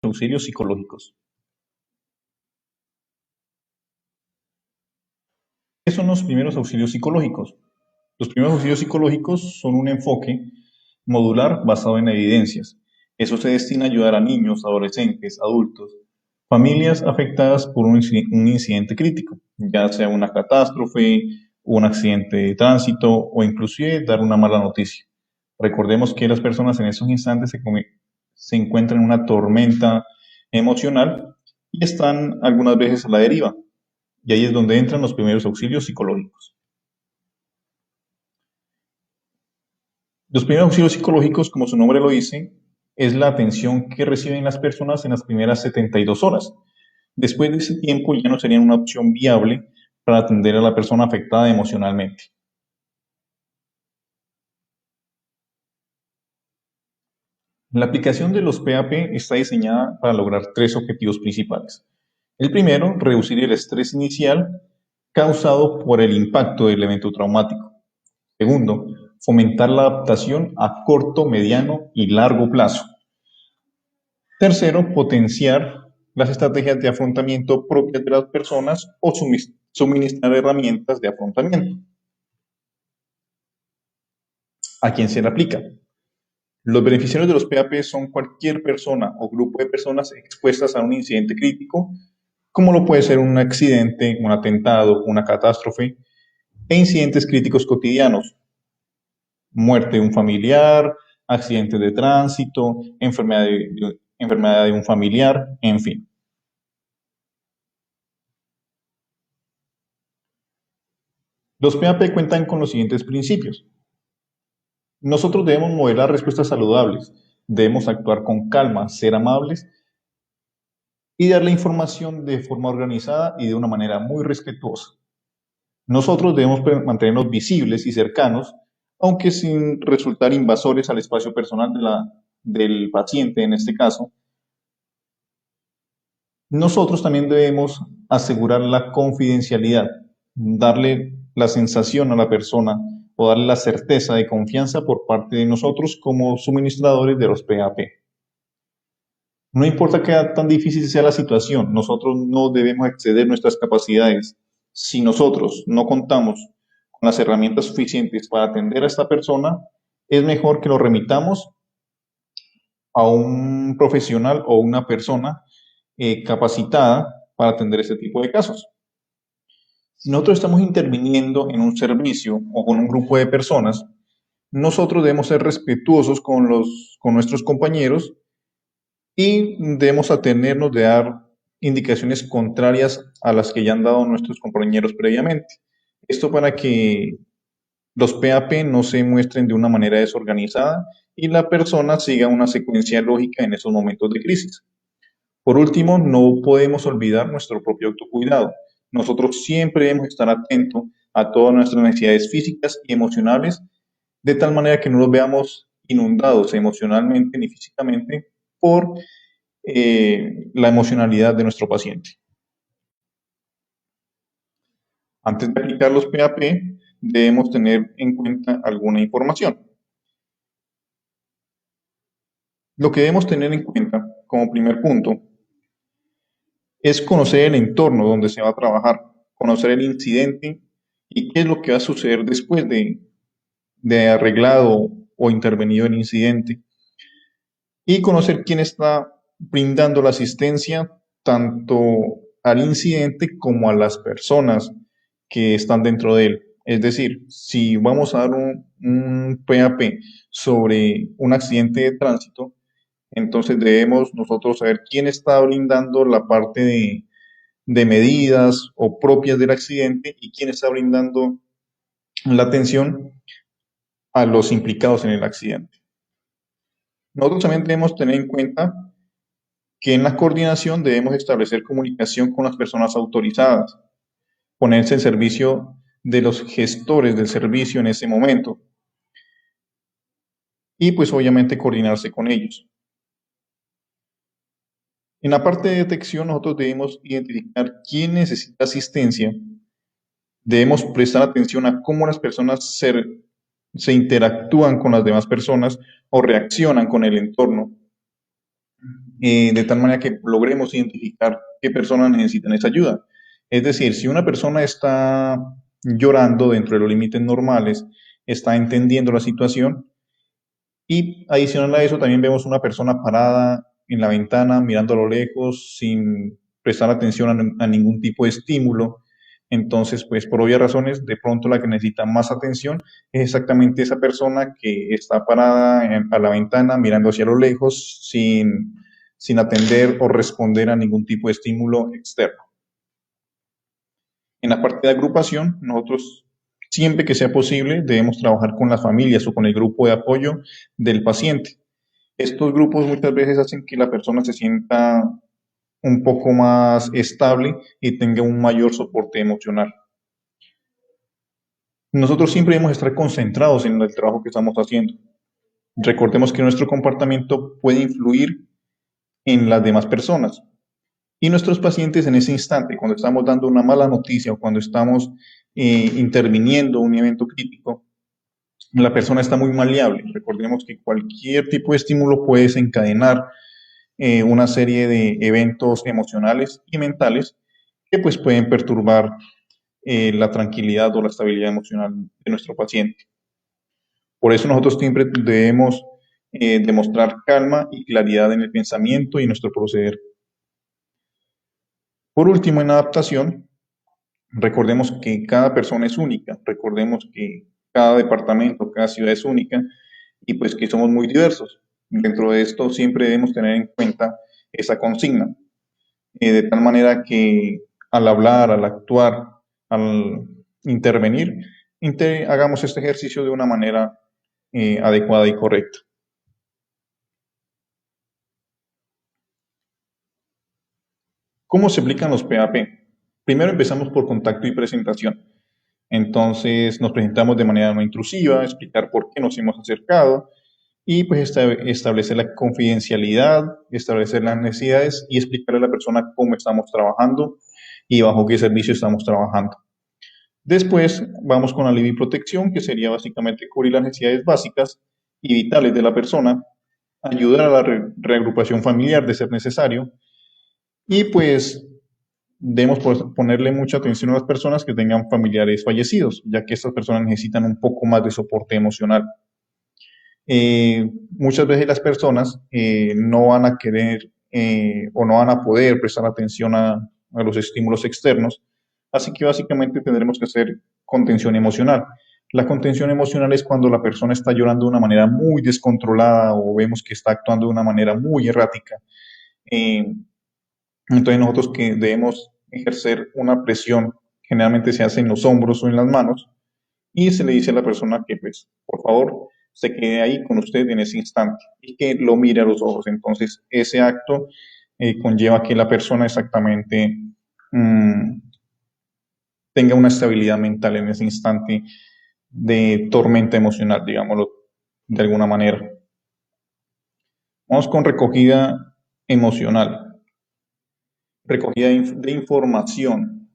Auxilios psicológicos. ¿Qué son los primeros auxilios psicológicos? Los primeros auxilios psicológicos son un enfoque modular basado en evidencias. Eso se destina a ayudar a niños, adolescentes, adultos, familias afectadas por un incidente crítico, ya sea una catástrofe, un accidente de tránsito o inclusive dar una mala noticia. Recordemos que las personas en esos instantes se encuentran en una tormenta emocional y están algunas veces a la deriva. Y ahí es donde entran los primeros auxilios psicológicos. Los primeros auxilios psicológicos, como su nombre lo dice, es la atención que reciben las personas en las primeras 72 horas. Después de ese tiempo ya no serían una opción viable para atender a la persona afectada emocionalmente. La aplicación de los PAP está diseñada para lograr tres objetivos principales. El primero, reducir el estrés inicial causado por el impacto del evento traumático. Segundo, fomentar la adaptación a corto, mediano y largo plazo. Tercero, potenciar las estrategias de afrontamiento propias de las personas o suministrar herramientas de afrontamiento. ¿A quién se le aplica? Los beneficiarios de los PAP son cualquier persona o grupo de personas expuestas a un incidente crítico, como lo puede ser un accidente, un atentado, una catástrofe, e incidentes críticos cotidianos, muerte de un familiar, accidentes de tránsito, enfermedad de un familiar, en fin. Los PAP cuentan con los siguientes principios. Nosotros debemos modelar respuestas saludables, debemos actuar con calma, ser amables y dar la información de forma organizada y de una manera muy respetuosa. Nosotros debemos mantenernos visibles y cercanos, aunque sin resultar invasores al espacio personal del paciente en este caso. Nosotros también debemos asegurar la confidencialidad, darle la sensación a la persona o darle la certeza de confianza por parte de nosotros como suministradores de los PAP. No importa qué tan difícil sea la situación, nosotros no debemos exceder nuestras capacidades. Si nosotros no contamos con las herramientas suficientes para atender a esta persona, es mejor que lo remitamos a un profesional o una persona capacitada para atender este tipo de casos. Si nosotros estamos interviniendo en un servicio o con un grupo de personas, nosotros debemos ser respetuosos con nuestros compañeros y debemos atenernos de dar indicaciones contrarias a las que ya han dado nuestros compañeros previamente. Esto para que los PAP no se muestren de una manera desorganizada y la persona siga una secuencia lógica en esos momentos de crisis. Por último, no podemos olvidar nuestro propio autocuidado. Nosotros siempre debemos estar atentos a todas nuestras necesidades físicas y emocionales, de tal manera que no nos veamos inundados emocionalmente ni físicamente por la emocionalidad de nuestro paciente. Antes de aplicar los PAP, debemos tener en cuenta alguna información. Lo que debemos tener en cuenta como primer punto es conocer el entorno donde se va a trabajar, conocer el incidente y qué es lo que va a suceder después de arreglado o intervenido el incidente. Y conocer quién está brindando la asistencia tanto al incidente como a las personas que están dentro de él. Es decir, si vamos a dar un PAP sobre un accidente de tránsito, entonces debemos nosotros saber quién está brindando la parte de medidas o propias del accidente y quién está brindando la atención a los implicados en el accidente. Nosotros también debemos tener en cuenta que en la coordinación debemos establecer comunicación con las personas autorizadas, ponerse en servicio de los gestores del servicio en ese momento y pues obviamente coordinarse con ellos. En la parte de detección nosotros debemos identificar quién necesita asistencia, debemos prestar atención a cómo las personas se interactúan con las demás personas o reaccionan con el entorno. de tal manera que logremos identificar qué personas necesitan esa ayuda. Es decir, si una persona está llorando dentro de los límites normales, está entendiendo la situación, y adicional a eso también vemos una persona parada en la ventana mirando a lo lejos sin prestar atención a ningún tipo de estímulo. Entonces, pues por obvias razones, de pronto la que necesita más atención es exactamente esa persona que está parada a la ventana mirando hacia lo lejos sin atender o responder a ningún tipo de estímulo externo. En la parte de agrupación, nosotros siempre que sea posible debemos trabajar con las familias o con el grupo de apoyo del paciente. Estos grupos muchas veces hacen que la persona se sienta un poco más estable y tenga un mayor soporte emocional. Nosotros siempre debemos estar concentrados en el trabajo que estamos haciendo. Recordemos que nuestro comportamiento puede influir en las demás personas. Y nuestros pacientes en ese instante, cuando estamos dando una mala noticia o cuando estamos interviniendo un evento crítico, la persona está muy maleable. Recordemos que cualquier tipo de estímulo puede desencadenar una serie de eventos emocionales y mentales que pues pueden perturbar la tranquilidad o la estabilidad emocional de nuestro paciente. Por eso nosotros siempre debemos demostrar calma y claridad en el pensamiento y nuestro proceder. Por último, en adaptación, recordemos que cada persona es única, recordemos que cada departamento, cada ciudad es única y pues que somos muy diversos. Dentro de esto siempre debemos tener en cuenta esa consigna, de tal manera que al hablar, al actuar, al intervenir, hagamos este ejercicio de una manera adecuada y correcta. ¿Cómo se aplican los PAP? Primero empezamos por contacto y presentación. Entonces nos presentamos de manera no intrusiva, explicar por qué nos hemos acercado y pues establecer la confidencialidad, establecer las necesidades y explicarle a la persona cómo estamos trabajando y bajo qué servicio estamos trabajando. Después vamos con alivio y protección, que sería básicamente cubrir las necesidades básicas y vitales de la persona, ayudar a la reagrupación familiar de ser necesario y pues debemos ponerle mucha atención a las personas que tengan familiares fallecidos, ya que estas personas necesitan un poco más de soporte emocional. Muchas veces las personas no van a querer o no van a poder prestar atención a los estímulos externos, así que básicamente tendremos que hacer contención emocional. La contención emocional es cuando la persona está llorando de una manera muy descontrolada o vemos que está actuando de una manera muy errática. Eh, entonces nosotros que debemos ejercer una presión, generalmente se hace en los hombros o en las manos, y se le dice a la persona que, pues, por favor, se quede ahí con usted en ese instante y que lo mire a los ojos. Entonces, ese acto conlleva que la persona exactamente mmm, tenga una estabilidad mental en ese instante de tormenta emocional, digámoslo de alguna manera. Vamos con recogida emocional, recogida de información.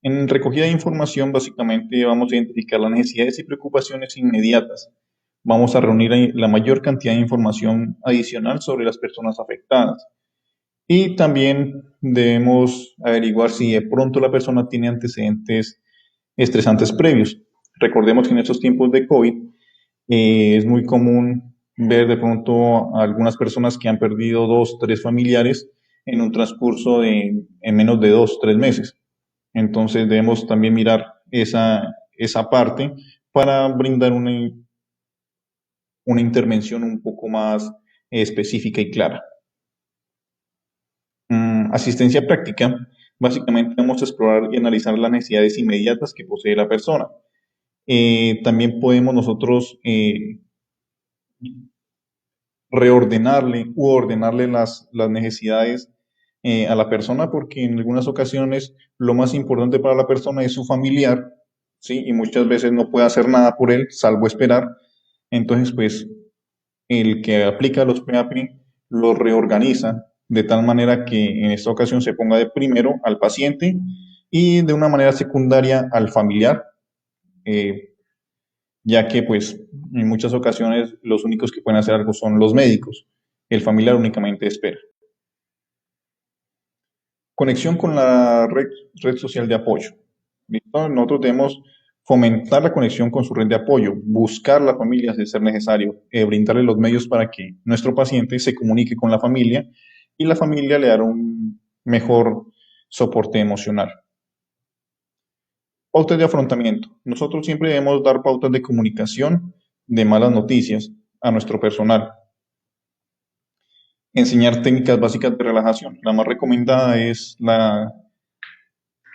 En recogida de información, básicamente vamos a identificar las necesidades y preocupaciones inmediatas. Vamos a reunir la mayor cantidad de información adicional sobre las personas afectadas. Y también debemos averiguar si de pronto la persona tiene antecedentes estresantes previos. Recordemos que en estos tiempos de COVID es muy común ver de pronto a algunas personas que han perdido 2, 3 familiares en un transcurso en menos de 2, 3 meses. Entonces debemos también mirar esa parte para brindar una intervención un poco más específica y clara. Asistencia práctica, básicamente vamos a explorar y analizar las necesidades inmediatas que posee la persona. También podemos nosotros reordenarle u ordenarle las necesidades a la persona, porque en algunas ocasiones lo más importante para la persona es su familiar, ¿sí? Y muchas veces no puede hacer nada por él, salvo esperar. Entonces, pues, el que aplica los PAP los reorganiza de tal manera que en esta ocasión se ponga de primero al paciente y de una manera secundaria al familiar, eh, ya que pues en muchas ocasiones los únicos que pueden hacer algo son los médicos. el familiar únicamente espera. Conexión con la red social de apoyo. ¿Listo? Nosotros debemos fomentar la conexión con su red de apoyo, buscar la familia de ser necesario, brindarle los medios para que nuestro paciente se comunique con la familia y la familia le dará un mejor soporte emocional. Pautas de afrontamiento. Nosotros siempre debemos dar pautas de comunicación de malas noticias a nuestro personal. Enseñar técnicas básicas de relajación. La más recomendada es la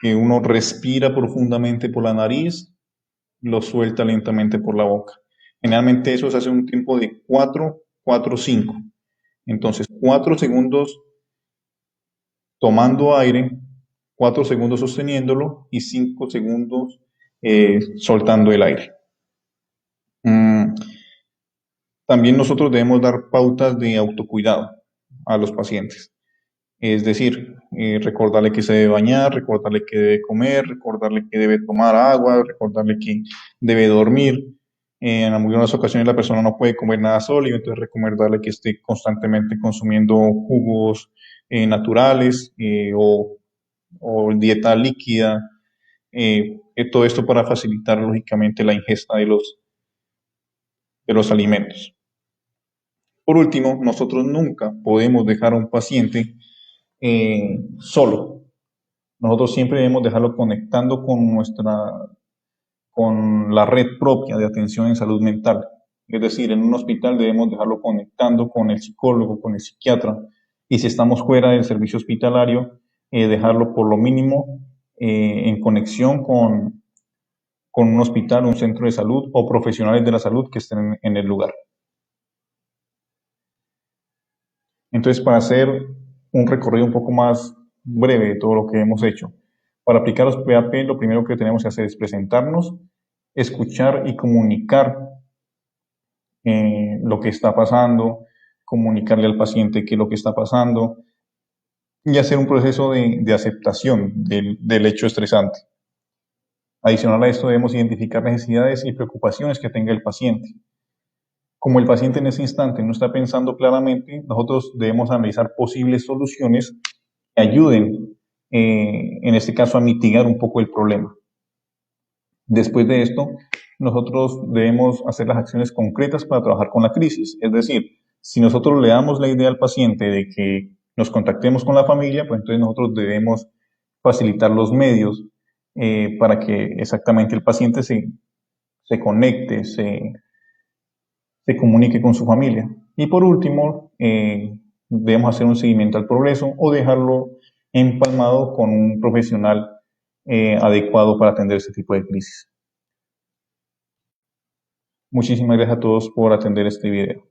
que uno respira profundamente por la nariz, lo suelta lentamente por la boca. Generalmente eso se hace un tiempo de 4, 4, 5. Entonces, 4 segundos tomando aire, 4 segundos sosteniéndolo y 5 segundos soltando el aire. También nosotros debemos dar pautas de autocuidado a los pacientes. Es decir, recordarle que se debe bañar, recordarle que debe comer, recordarle que debe tomar agua, recordarle que debe dormir. En algunas ocasiones la persona no puede comer nada sólido, entonces recomendarle que esté constantemente consumiendo jugos naturales o dieta líquida. Todo esto para facilitar lógicamente la ingesta de los alimentos. Por último, nosotros nunca podemos dejar a un paciente solo. Nosotros siempre debemos dejarlo conectando con la red propia de atención en salud mental. Es decir, en un hospital debemos dejarlo conectando con el psicólogo, con el psiquiatra. Y si estamos fuera del servicio hospitalario, dejarlo por lo mínimo en conexión con un hospital, un centro de salud o profesionales de la salud que estén en el lugar. Entonces, para hacer un recorrido un poco más breve de todo lo que hemos hecho, para aplicar los PAP, lo primero que tenemos que hacer es presentarnos, escuchar y comunicar lo que está pasando, comunicarle al paciente qué es lo que está pasando y hacer un proceso de aceptación del hecho estresante. Adicional a esto, debemos identificar necesidades y preocupaciones que tenga el paciente. Como el paciente en ese instante no está pensando claramente, nosotros debemos analizar posibles soluciones que ayuden, en este caso, a mitigar un poco el problema. Después de esto, nosotros debemos hacer las acciones concretas para trabajar con la crisis. Es decir, si nosotros le damos la idea al paciente de que nos contactemos con la familia, pues entonces nosotros debemos facilitar los medios para que exactamente el paciente se conecte, se comunique con su familia. Y por último, debemos hacer un seguimiento al progreso o dejarlo empalmado con un profesional adecuado para atender este tipo de crisis. Muchísimas gracias a todos por atender este video.